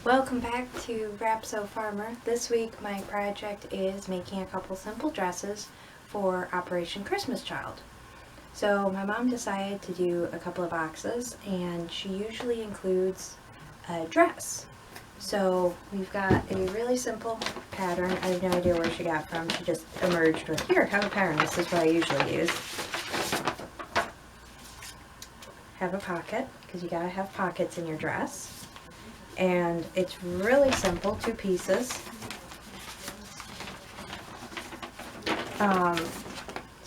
Welcome back to Rapso Farmer. This week my project is making a couple simple dresses for Operation Christmas Child. So my mom decided to do a couple of boxes and she usually includes a dress. So we've got a really simple pattern. I have no idea where she got from. She just emerged with, here, have a pattern. This is what I usually use. Have a pocket, because you gotta have pockets in your dress. And it's really simple, 2 pieces. So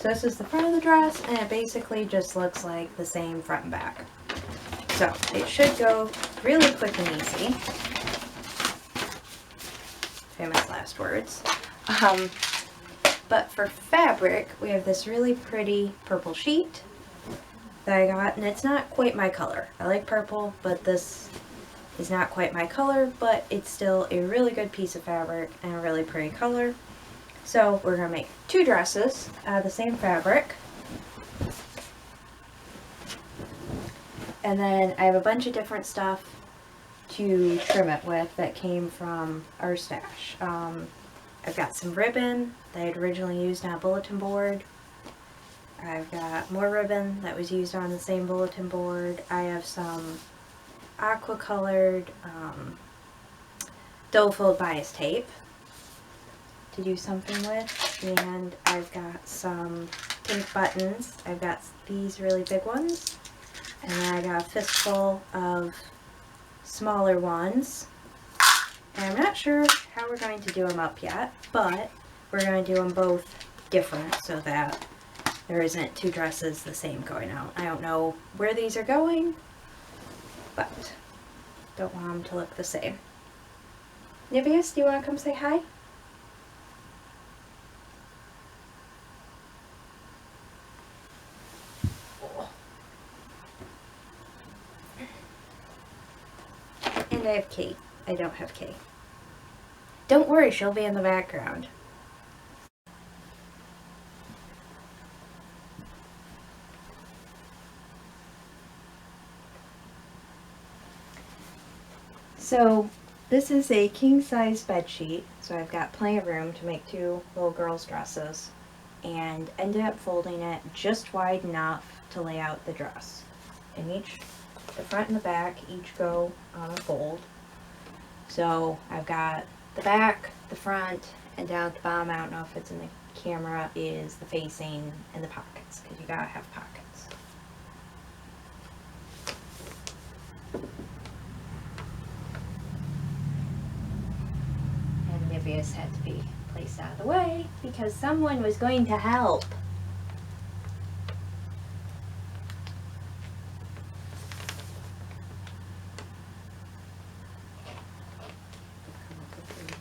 this is the front of the dress, and it basically just looks like the same front and back. So it should go really quick and easy. Famous last words. But for fabric, we have this really pretty purple sheet that I got, and it's not quite my color. I like purple, but this is not quite my color, but it's still a really good piece of fabric and a really pretty color. So we're going to make 2 dresses out of the same fabric. And then I have a bunch of different stuff to trim it with that came from our stash. I've got some ribbon that I had originally used on a bulletin board. I've got more ribbon that was used on the same bulletin board. I have some aqua colored dough fold bias tape to do something with, and I've got some pink buttons. I've got these really big ones, and then I got a fistful of smaller ones, and I'm not sure how we're going to do them up yet, but we're going to do them both different so that there isn't 2 dresses the same going out. I don't know where these are going, but don't want them to look the same. Nibius, do you want to come say hi? And I have Kate. I don't have Kate. Don't worry, she'll be in the background. So this is a king-size bed sheet, so I've got plenty of room to make 2 little girls' dresses, and ended up folding it just wide enough to lay out the dress. And the front and the back each go on a fold. So I've got the back, the front, and down at the bottom, I don't know if it's in the camera, is the facing and the pockets, because you gotta have pockets. Nibius had to be placed out of the way because someone was going to help.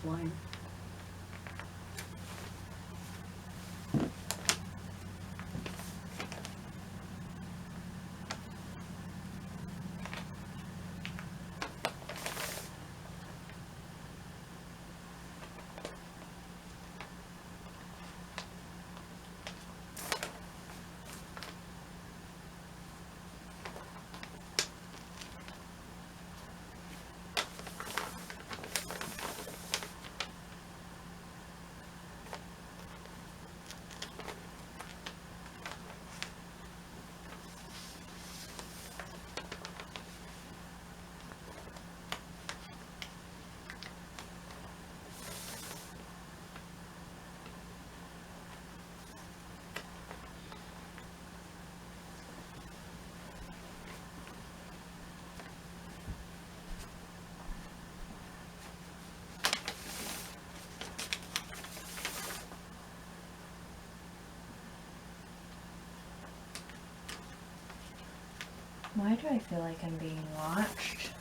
Line. Why do I feel like I'm being watched?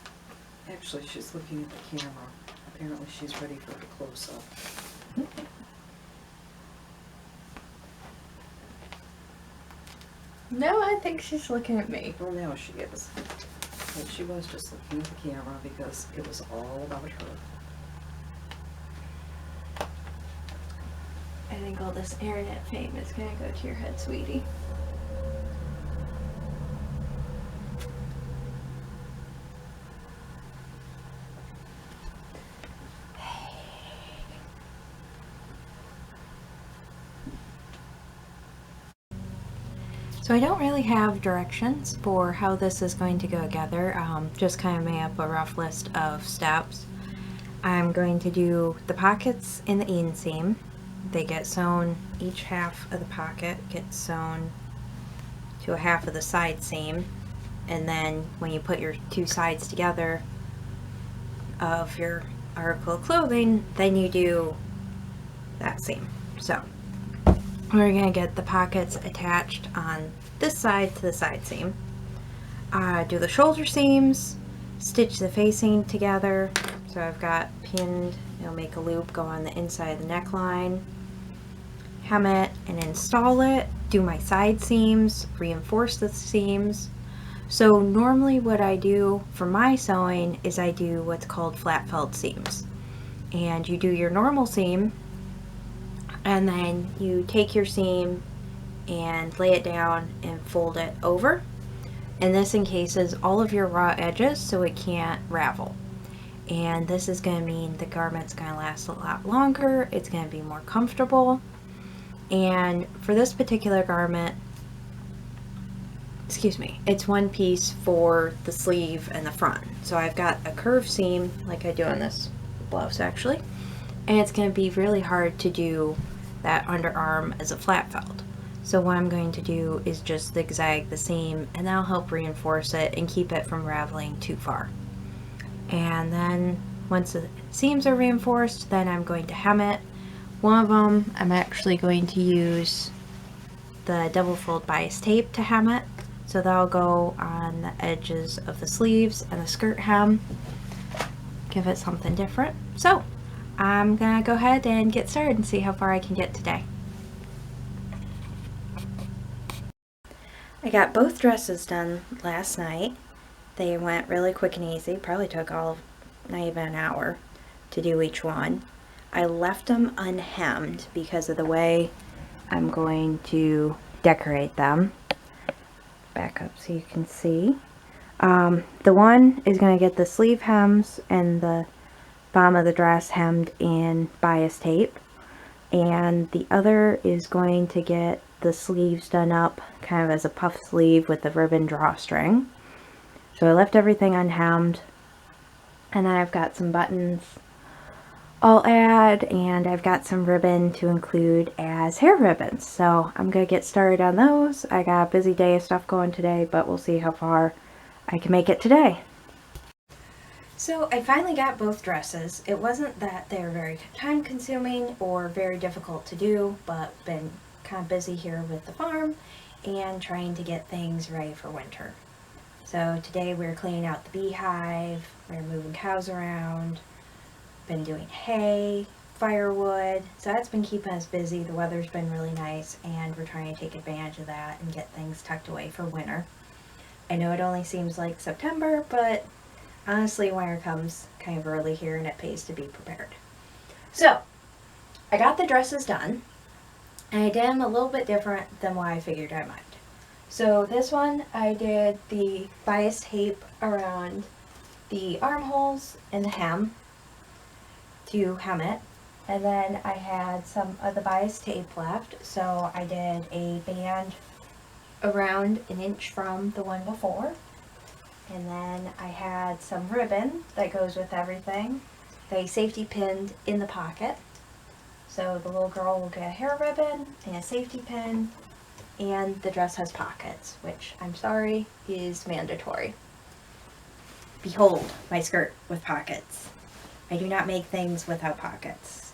Actually, she's looking at the camera. Apparently she's ready for the close-up. No, I think she's looking at me. Well, now she is. But she was just looking at the camera because it was all about her. I think all this internet fame is gonna go to your head, sweetie. So I don't really have directions for how this is going to go together, just kind of made up a rough list of steps. I'm going to do the pockets in the inseam. They get sewn, each half of the pocket gets sewn to a half of the side seam, and then when you put your two sides together of your article of clothing, then you do that seam. So we're going to get the pockets attached on this side to the side seam. Do the shoulder seams, stitch the facing together. So I've got pinned, it'll make a loop, go on the inside of the neckline, hem it and install it, do my side seams, reinforce the seams. So normally what I do for my sewing is I do what's called flat felled seams. And you do your normal seam, and then you take your seam and lay it down and fold it over. And this encases all of your raw edges so it can't ravel. And this is going to mean the garment's going to last a lot longer, it's going to be more comfortable. And for this particular garment, it's one piece for the sleeve and the front. So I've got a curved seam like I do on this blouse actually, and it's going to be really hard to do that underarm as a flat felled. So what I'm going to do is just zigzag the seam, and that'll help reinforce it and keep it from raveling too far. And then once the seams are reinforced, then I'm going to hem it. One of them I'm actually going to use the double fold bias tape to hem it, so that'll go on the edges of the sleeves and the skirt hem, give it something different. So I'm gonna go ahead and get started and see how far I can get today. I got both dresses done last night. They went really quick and easy, probably took not even an hour to do each one. I left them unhemmed because of the way I'm going to decorate them. Back up so you can see. The one is going to get the sleeve hems and the bottom of the dress hemmed in bias tape, and the other is going to get the sleeves done up kind of as a puff sleeve with the ribbon drawstring. So I left everything unhemmed, and then I've got some buttons I'll add, and I've got some ribbon to include as hair ribbons. So I'm gonna get started on those. I got a busy day of stuff going today, but we'll see how far I can make it today. So I finally got both dresses. It wasn't that they're very time consuming or very difficult to do, but been kind of busy here with the farm and trying to get things ready for winter. So today we're cleaning out the beehive, we're moving cows around, been doing hay, firewood, so that's been keeping us busy. The weather's been really nice, and we're trying to take advantage of that and get things tucked away for winter. I know it only seems like September, but honestly winter comes kind of early here and it pays to be prepared. So I got the dresses done, and I did them a little bit different than what I figured I might. So this one I did the bias tape around the armholes and the hem to hem it, and then I had some of the bias tape left, so I did a band around 1 inch from the one before, and then I had some ribbon that goes with everything. They safety pinned in the pocket, so the little girl will get a hair ribbon and a safety pin, and the dress has pockets, which I'm sorry is mandatory. Behold my skirt with pockets. I do not make things without pockets.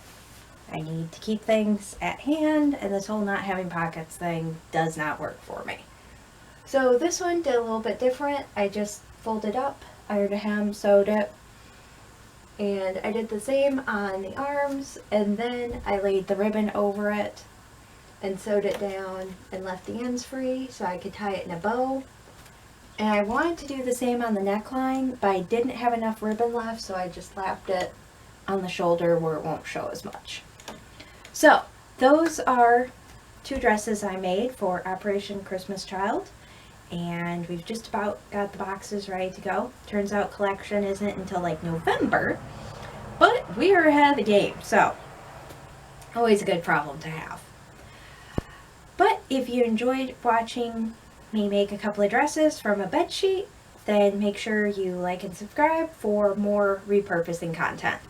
I need to keep things at hand, and this whole not having pockets thing does not work for me. So this one did a little bit different. I just folded up, ironed a hem, sewed it, and I did the same on the arms, and then I laid the ribbon over it and sewed it down and left the ends free so I could tie it in a bow. And I wanted to do the same on the neckline, but I didn't have enough ribbon left, so I just lapped it on the shoulder where it won't show as much. So those are 2 dresses I made for Operation Christmas Child, and we've just about got the boxes ready to go. Turns out collection isn't until like November, but we are ahead of the game, so always a good problem to have. But if you enjoyed watching me make a couple of dresses from a bed sheet, then make sure you like and subscribe for more repurposing content.